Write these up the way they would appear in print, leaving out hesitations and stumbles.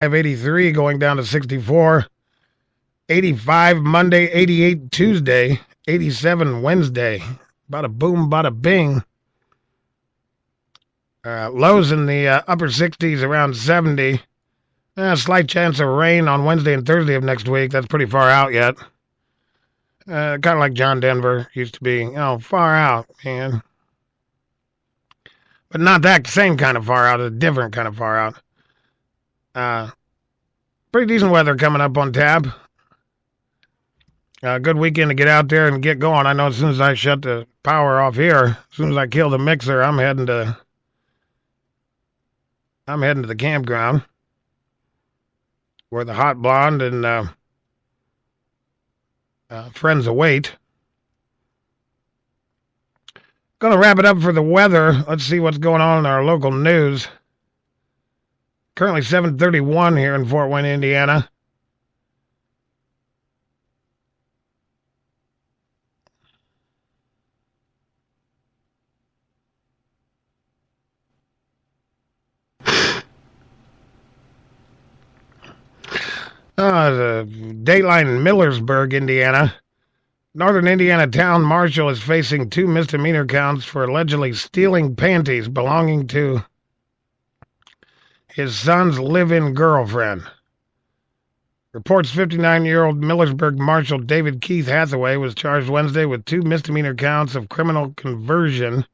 83 going down to 64. 85 Monday, 88 Tuesday, 87 Wednesday. Bada boom, bada bing. Lows in the upper 60s, around 70. Slight chance of rain on Wednesday and Thursday of next week. That's pretty far out yet. Kind of like John Denver used to be. Far out, man. But not that same kind of far out. A different kind of far out. Pretty decent weather coming up on tap. Good weekend to get out there and get going. I know as soon as I shut the power off here, as soon as I kill the mixer, I'm heading to the campground where the hot blonde and friends await. Gonna wrap it up for the weather. Let's see what's going on in our local news. Currently 7:31 here in Fort Wayne, Indiana. The Dateline in Millersburg, Indiana. Northern Indiana town marshal is facing 2 misdemeanor counts for allegedly stealing panties belonging to his son's live-in girlfriend. Reports 59-year-old Millersburg Marshal David Keith Hathaway was charged Wednesday with 2 misdemeanor counts of criminal conversion.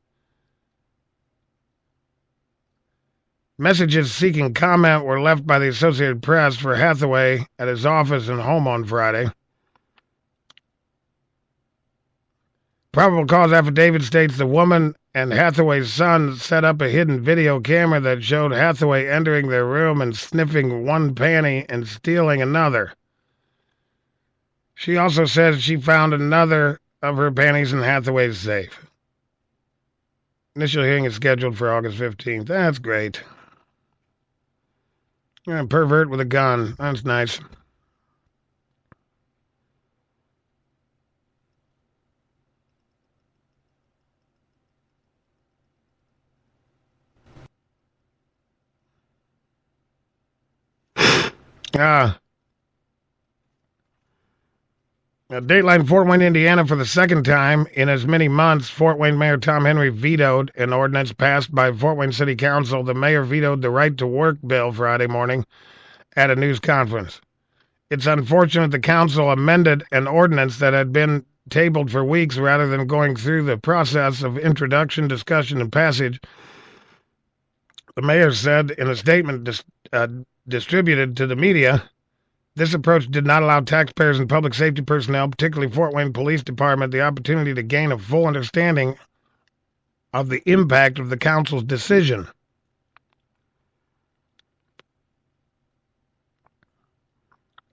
Messages seeking comment were left by the Associated Press for Hathaway at his office and home on Friday. Probable cause affidavit states the woman and Hathaway's son set up a hidden video camera that showed Hathaway entering their room and sniffing one panty and stealing another. She also says she found another of her panties in Hathaway's safe. Initial hearing is scheduled for August 15th. That's great. Pervert with a gun. That's nice. Dateline Fort Wayne, Indiana, for the second time in as many months, Fort Wayne Mayor Tom Henry vetoed an ordinance passed by Fort Wayne City Council. The mayor vetoed the right to work bill Friday morning at a news conference. It's unfortunate the council amended an ordinance that had been tabled for weeks rather than going through the process of introduction, discussion, and passage, the mayor said in a statement distributed to the media. This approach did not allow taxpayers and public safety personnel, particularly Fort Wayne Police Department, the opportunity to gain a full understanding of the impact of the council's decision.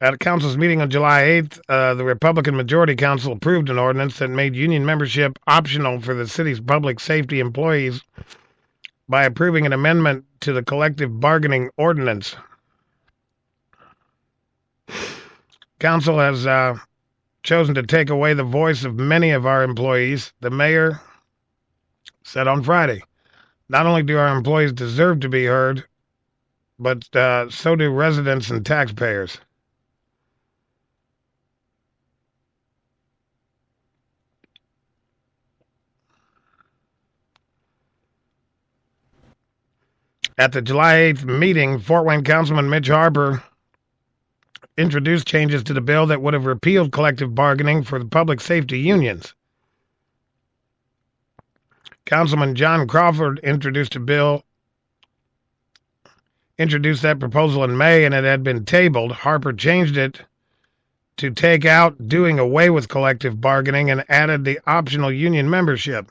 At a council's meeting on July 8th, the Republican Majority Council approved an ordinance that made union membership optional for the city's public safety employees by approving an amendment to the collective bargaining ordinance. Council has chosen to take away the voice of many of our employees, the mayor said on Friday. Not only do our employees deserve to be heard, but so do residents and taxpayers. At the July 8th meeting, Fort Wayne Councilman Mitch Harper introduced changes to the bill that would have repealed collective bargaining for the public safety unions. Councilman John Crawford introduced that proposal in May, and it had been tabled. Harper changed it to take out doing away with collective bargaining and added the optional union membership.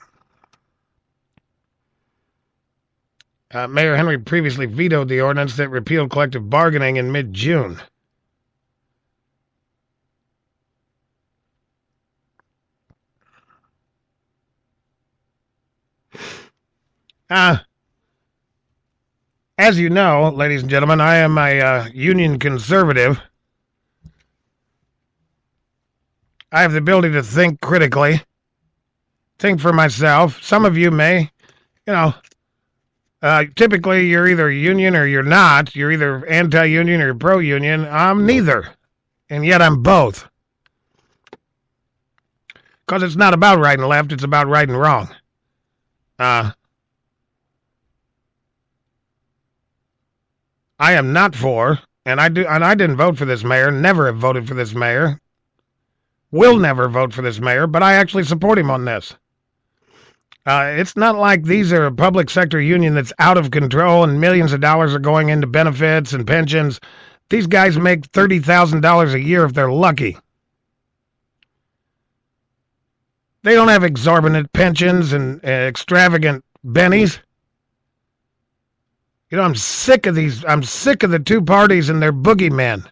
Mayor Henry previously vetoed the ordinance that repealed collective bargaining in mid-June. As you know, ladies and gentlemen, I am a union conservative. I have the ability to think critically, think for myself. Some of you may, Typically, you're either a union or you're not. You're either anti-union or you're pro-union. I'm neither, and yet I'm both. Because it's not about right and left; it's about right and wrong. I am not for, and I didn't vote for this mayor. Never have voted for this mayor. Will never vote for this mayor, but I actually support him on this. It's not like these are a public sector union that's out of control and millions of dollars are going into benefits and pensions. These guys make $30,000 a year if they're lucky. They don't have exorbitant pensions and extravagant bennies. You know, I'm sick of these. I'm sick of the two parties and their boogeymen.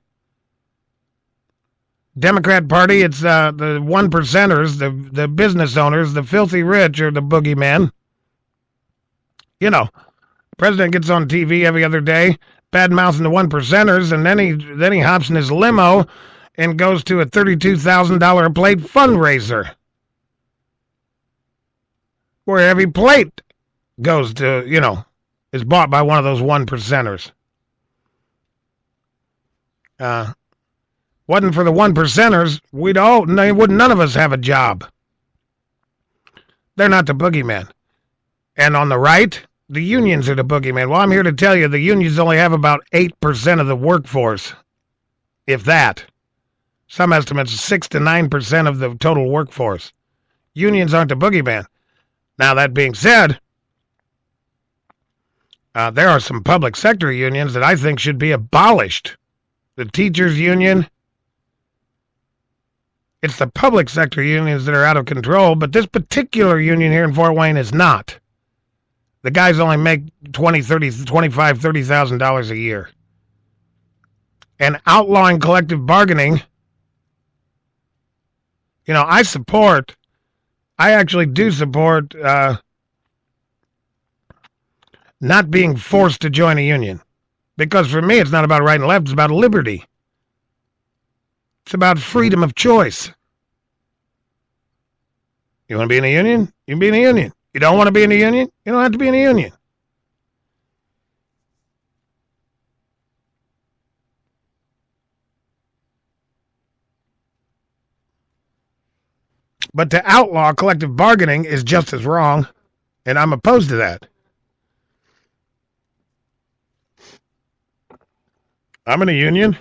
Democrat Party, it's the one percenters, the business owners, the filthy rich are the boogeymen. You know, the president gets on TV every other day, bad mouthing the one percenters, and then he hops in his limo and goes to a $32,000 a plate fundraiser, where every plate goes to, is bought by one of those one percenters. Wasn't for the one percenters, none of us have a job. They're not the boogeyman. And on the right, the unions are the boogeyman. Well, I'm here to tell you the unions only have about 8% of the workforce, if that. Some estimates 6 to 9% of the total workforce. Unions aren't the boogeyman. Now, that being said, there are some public sector unions that I think should be abolished. The teachers union. It's the public sector unions that are out of control, but this particular union here in Fort Wayne is not. The guys only make $30,000 a year. And outlawing collective bargaining, I actually do support not being forced to join a union. Because for me, it's not about right and left, it's about liberty. It's about freedom of choice. You want to be in a union? You can be in a union. You don't want to be in a union? You don't have to be in a union. But to outlaw collective bargaining is just as wrong, and I'm opposed to that. I'm in a union.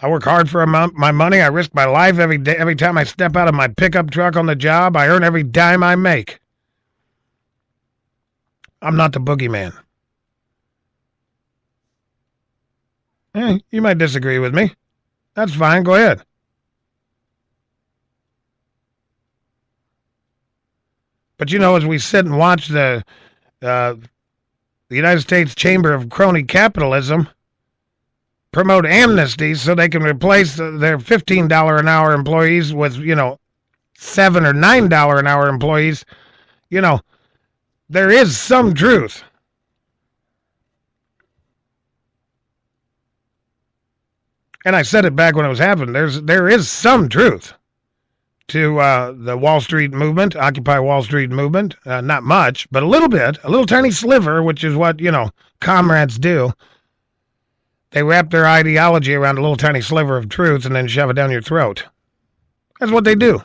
I work hard for my money. I risk my life every day. Every time I step out of my pickup truck on the job, I earn every dime I make. I'm not the boogeyman. You might disagree with me. That's fine. Go ahead. But as we sit and watch the United States Chamber of Crony Capitalism promote amnesty so they can replace their $15 an hour employees with, $7 or $9 an hour employees, there is some truth. And I said it back when it was happening. There is some truth to the Wall Street movement, Occupy Wall Street movement. Not much, but a little bit, a little tiny sliver, which is what, comrades do. They wrap their ideology around a little tiny sliver of truth and then shove it down your throat. That's what they do.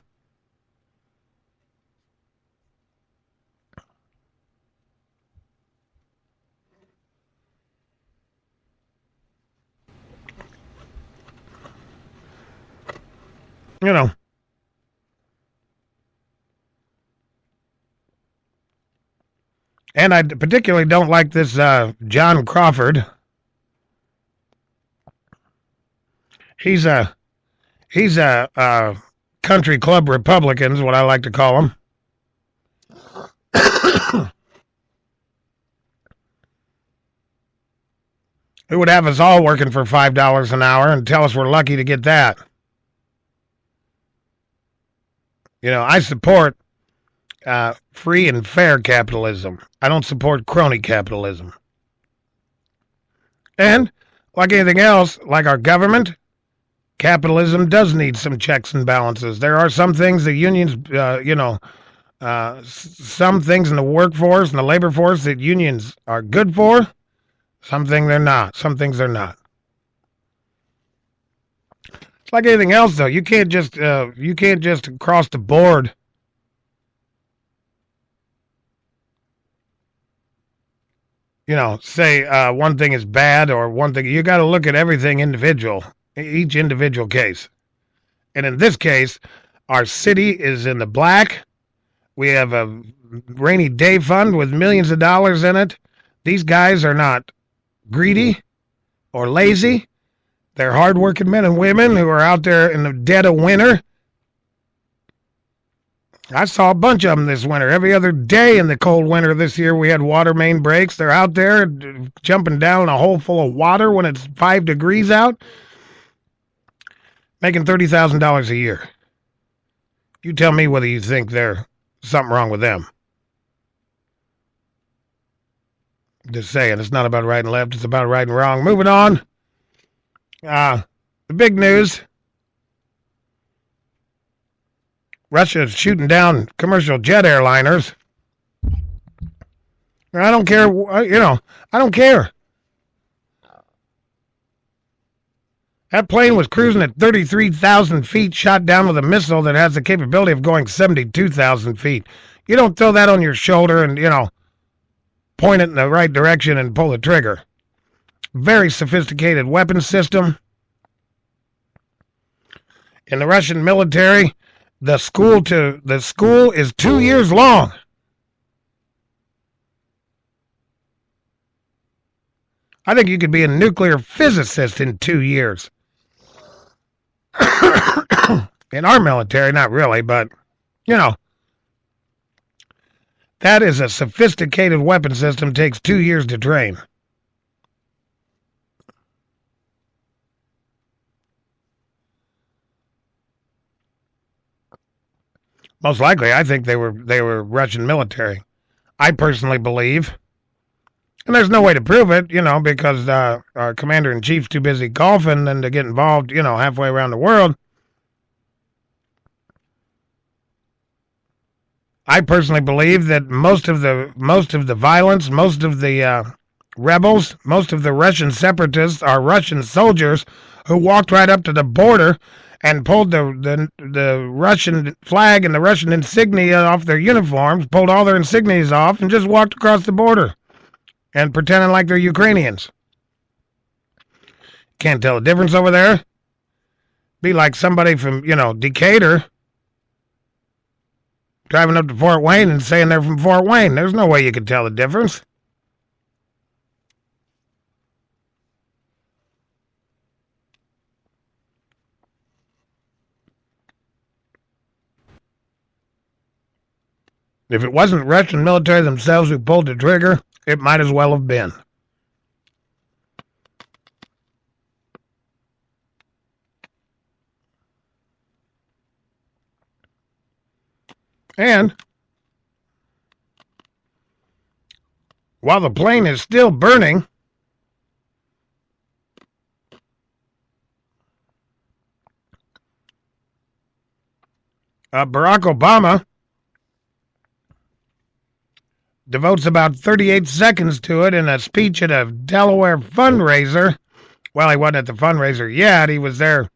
And I particularly don't like this John Crawford. He's a country club Republican is what I like to call him. Who would have us all working for $5 an hour and tell us we're lucky to get that? I support free and fair capitalism. I don't support crony capitalism. And like anything else, like our government, capitalism does need some checks and balances. There are some things the unions, Some things in the workforce and the labor force that unions are good for, some things they're not. Some things they're not. It's like anything else, though. You can't just across the board say one thing is bad or one thing. You got to look at everything individual, each individual case. And in this case, our city is in the black. We have a rainy day fund with millions of dollars in it. These guys are not greedy or lazy. They're hardworking men and women who are out there in the dead of winter. I saw a bunch of them this winter. Every other day in the cold winter this year, we had water main breaks. They're out there jumping down in a hole full of water when it's 5 degrees out, making $30,000 a year. You tell me whether you think there's something wrong with them. Just saying, it's not about right and left. It's about right and wrong. Moving on. The big news. Russia is shooting down commercial jet airliners. I don't care, I don't care. That plane was cruising at 33,000 feet, shot down with a missile that has the capability of going 72,000 feet. You don't throw that on your shoulder and, point it in the right direction and pull the trigger. Very sophisticated weapon system. In the Russian military, the school is 2 years long. I think you could be a nuclear physicist in 2 years. In our military, not really, but, that is a sophisticated weapon system, takes 2 years to train. Most likely, I think they were Russian military. I personally believe, and there's no way to prove it, because our commander-in-chief's too busy golfing and to get involved, halfway around the world. I personally believe that most of the violence, most of the rebels, most of the Russian separatists are Russian soldiers who walked right up to the border and pulled the Russian flag and the Russian insignia off their uniforms, pulled all their insignias off, and just walked across the border and pretending like they're Ukrainians. Can't tell the difference over there. Be like somebody from, Decatur driving up to Fort Wayne and saying they're from Fort Wayne. There's no way you could tell the difference. If it wasn't Russian military themselves who pulled the trigger, it might as well have been. And while the plane is still burning, Barack Obama devotes about 38 seconds to it in a speech at a Delaware fundraiser. Well, he wasn't at the fundraiser yet. He was there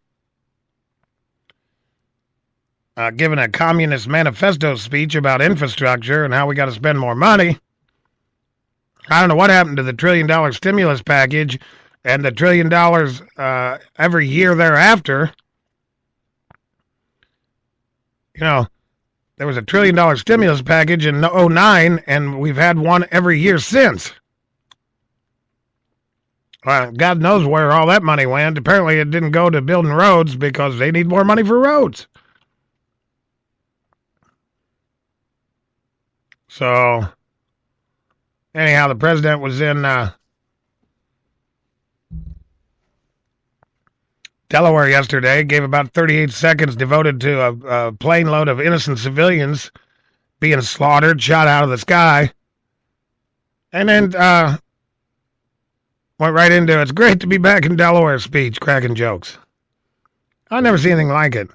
giving a communist manifesto speech about infrastructure and how we got to spend more money. I don't know what happened to the $1 trillion stimulus package and the $1 trillion every year thereafter. There was a $1 trillion stimulus package in 2009, and we've had one every year since. God knows where all that money went. Apparently, it didn't go to building roads because they need more money for roads. So, anyhow, the president was in Delaware yesterday, gave about 38 seconds devoted to a plane load of innocent civilians being slaughtered, shot out of the sky. And then went right into, it's great to be back in Delaware speech, cracking jokes. I never see anything like it.